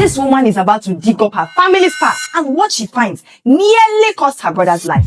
This woman is about to dig up her family's past, and what she finds nearly cost her brother's life.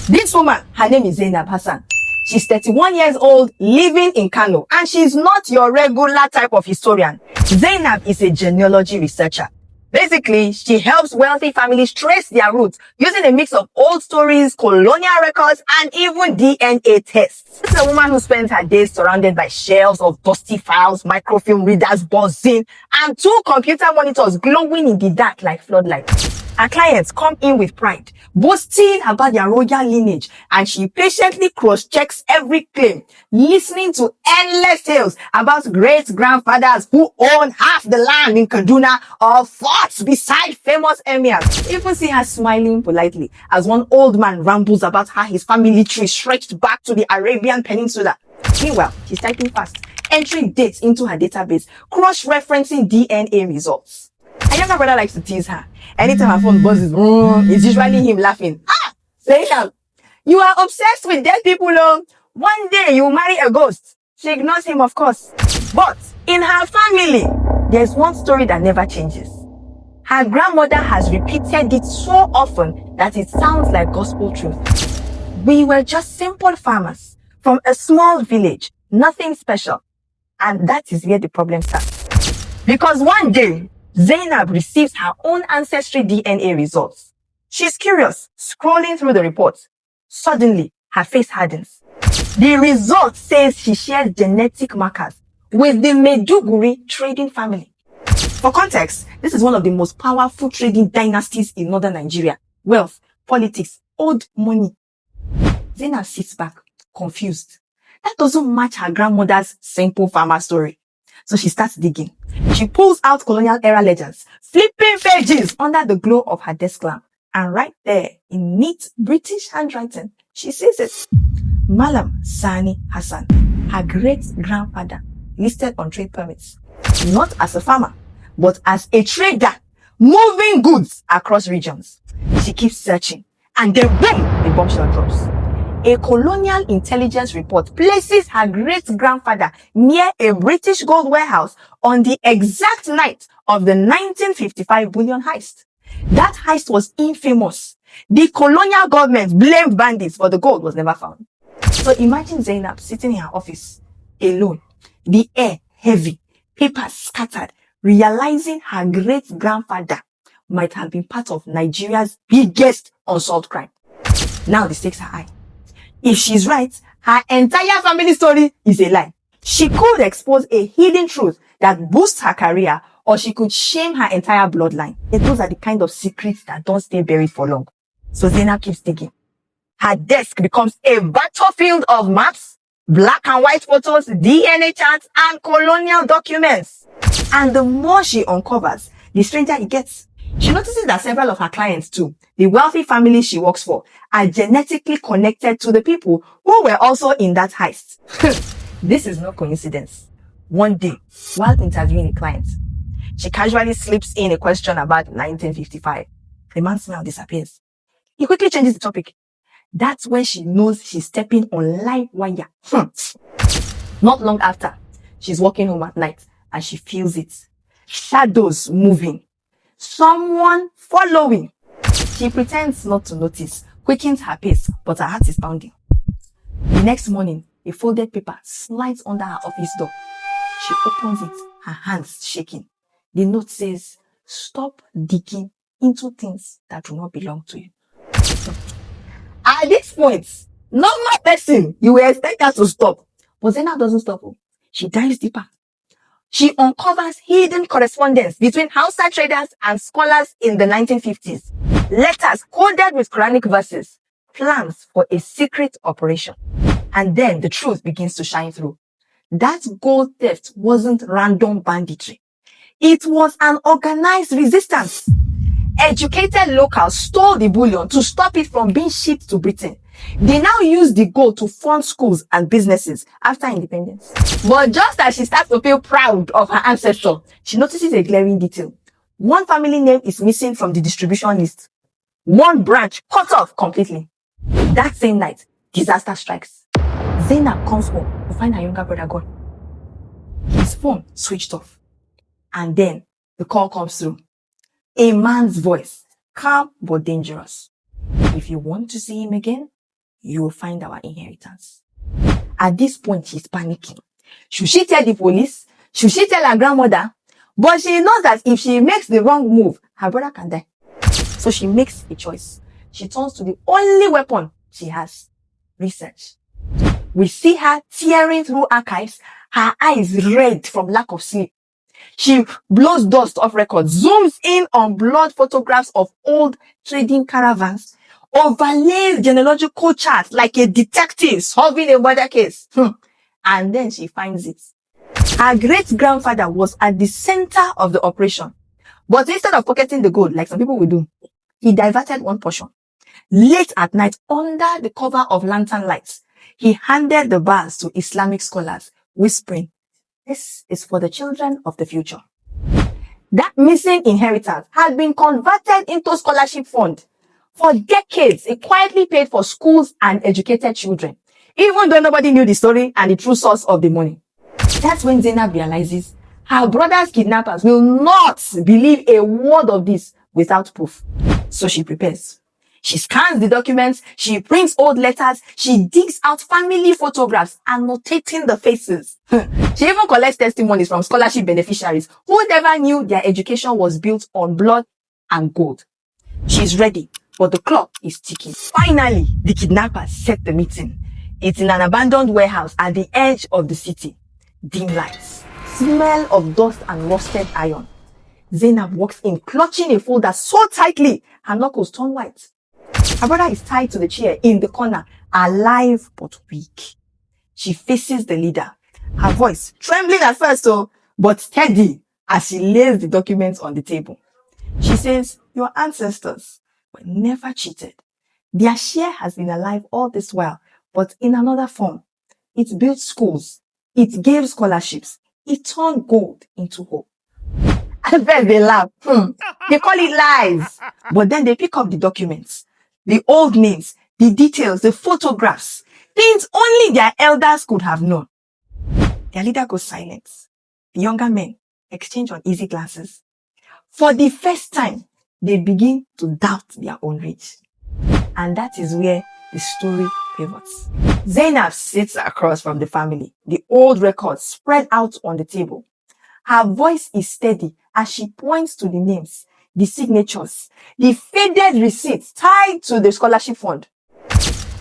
This woman, her name is Zainab Hassan. She's 31 years old, living in Kano, and she's not your regular type of historian. Zainab is a genealogy researcher. Basically, she helps wealthy families trace their roots using a mix of old stories, colonial records, and even DNA tests. This is a woman who spends her days surrounded by shelves of dusty files, microfilm readers buzzing, and 2 computer monitors glowing in the dark like floodlights. Her clients come in with pride, boasting about their royal lineage, and she patiently cross-checks every claim, listening to endless tales about great-grandfathers who own half the land in Kaduna or fought beside famous emirs. You even see her smiling politely as one old man rambles about how his family tree stretched back to the Arabian Peninsula. Meanwhile, she's typing fast, entering dates into her database, cross-referencing DNA results. Her younger brother likes to tease her. Anytime her phone buzzes, it's usually him laughing. Zainab, you are obsessed with dead people, oh. One day you marry a ghost. She ignores him, of course. But in her family, there's one story that never changes. Her grandmother has repeated it so often that it sounds like gospel truth. We were just simple farmers from a small village, nothing special. And that is where the problem starts. Because one day, Zainab receives her own ancestry DNA results. She's curious, scrolling through the reports. Suddenly, her face hardens. The result says she shares genetic markers with the Meduguri trading family. For context, this is one of the most powerful trading dynasties in northern Nigeria. Wealth, politics, old money. Zainab sits back, confused. That doesn't match her grandmother's simple farmer story. So she starts digging. She pulls out colonial era legends, flipping pages under the glow of her desk lamp. And right there, in neat British handwriting, she sees it. Malam Sani Hassan, her great-grandfather, listed on trade permits. Not as a farmer, but as a trader, moving goods across regions. She keeps searching, and then boom, the bombshell drops. A colonial intelligence report places her great-grandfather near a British gold warehouse on the exact night of the 1955 bullion heist. That heist was infamous. The colonial government blamed bandits, but the gold was never found. So imagine Zainab sitting in her office, alone, the air heavy, papers scattered, realizing her great-grandfather might have been part of Nigeria's biggest unsolved crime. Now the stakes are high. If she's right, her entire family story is a lie. She could expose a hidden truth that boosts her career, or she could shame her entire bloodline. And those are the kind of secrets that don't stay buried for long. So Zainab keeps digging. Her desk becomes a battlefield of maps, black and white photos, DNA charts, and colonial documents. And the more she uncovers, the stranger it gets. She notices that several of her clients too, the wealthy families she works for, are genetically connected to the people who were also in that heist. This is no coincidence. One day, while interviewing a client, she casually slips in a question about 1955. The man's smile disappears. He quickly changes the topic. That's when she knows she's stepping on live wire. Not long after, she's walking home at night and she feels it. Shadows moving. Someone following. She pretends not to notice, quickens her pace, but her heart is pounding. The next morning, a folded paper slides under her office door. She opens it, her hands shaking. The note says, "Stop digging into things that do not belong to you." At this point, normal person, you will expect her to stop. But Zainab doesn't stop. She dives deeper. She uncovers hidden correspondence between Hausa traders and scholars in the 1950s. Letters coded with Quranic verses. Plans for a secret operation. And then the truth begins to shine through. That gold theft wasn't random banditry. It was an organized resistance. Educated locals stole the bullion to stop it from being shipped to Britain. They now use the gold to fund schools and businesses after independence. But just as she starts to feel proud of her ancestor, she notices a glaring detail. One family name is missing from the distribution list. One branch cut off completely. That same night, disaster strikes. Zainab comes home to find her younger brother gone. His phone switched off. And then the call comes through. A man's voice, calm but dangerous. If you want to see him again, you will find our inheritance. At this point, she's panicking. Should she tell the police? Should she tell her grandmother? But she knows that if she makes the wrong move, her brother can die. So she makes a choice. She turns to the only weapon she has, research. We see her tearing through archives, her eyes red from lack of sleep. She blows dust off records, zooms in on blood photographs of old trading caravans, overlays genealogical charts like a detective solving a murder case. And then she finds it. Her great-grandfather was at the center of the operation. But instead of pocketing the gold, like some people will do, he diverted one portion. Late at night, under the cover of lantern lights, he handed the bars to Islamic scholars, whispering, "This is for the children of the future." That missing inheritance had been converted into scholarship fund. For decades, it quietly paid for schools and educated children, even though nobody knew the story and the true source of the money. That's when Zainab realizes her brother's kidnappers will not believe a word of this without proof. So she prepares. She scans the documents, she prints old letters, she digs out family photographs, annotating the faces. She even collects testimonies from scholarship beneficiaries who never knew their education was built on blood and gold. She's ready, but the clock is ticking. Finally, the kidnappers set the meeting. It's in an abandoned warehouse at the edge of the city. Dim lights, smell of dust and rusted iron. Zainab walks in, clutching a folder so tightly, her knuckles turn white. Her brother is tied to the chair in the corner, alive but weak. She faces the leader, her voice trembling at first, but steady as she lays the documents on the table. She says, "Your ancestors were never cheated. Their share has been alive all this while, but in another form. It built schools. It gave scholarships. It turned gold into hope." At first they laugh. They call it lies. But then they pick up the documents, the old names, the details, the photographs, things only their elders could have known. Their leader goes silent. The younger men exchange uneasy glances. For the first time, they begin to doubt their own reach. And that is where the story pivots. Zainab sits across from the family, the old records spread out on the table. Her voice is steady as she points to the names, the signatures, the faded receipts tied to the scholarship fund.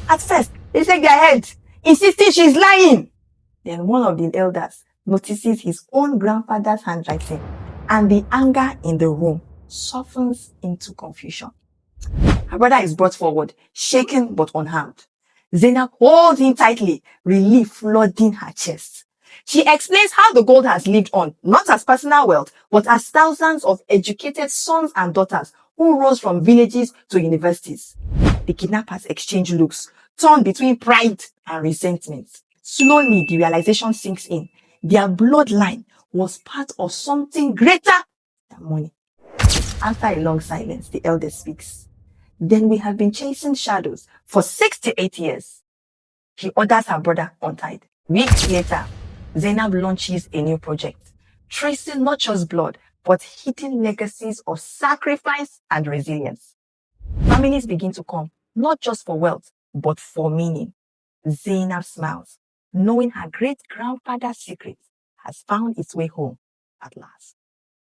At first, they shake their heads, insisting she's lying. Then one of the elders notices his own grandfather's handwriting, and the anger in the room softens into confusion. Her brother is brought forward, shaken but unharmed. Zainab holds him tightly, relief flooding her chest. She explains how the gold has lived on, not as personal wealth, but as thousands of educated sons and daughters who rose from villages to universities. The kidnappers exchange looks, torn between pride and resentment. Slowly, the realization sinks in. Their bloodline was part of something greater than money. After a long silence, the elder speaks. "Then we have been chasing shadows for 6 to 8 years. He orders her brother untied. Weeks later, Zainab launches a new project, tracing not just blood, but hidden legacies of sacrifice and resilience. Families begin to come, not just for wealth, but for meaning. Zainab smiles, knowing her great-grandfather's secret has found its way home at last.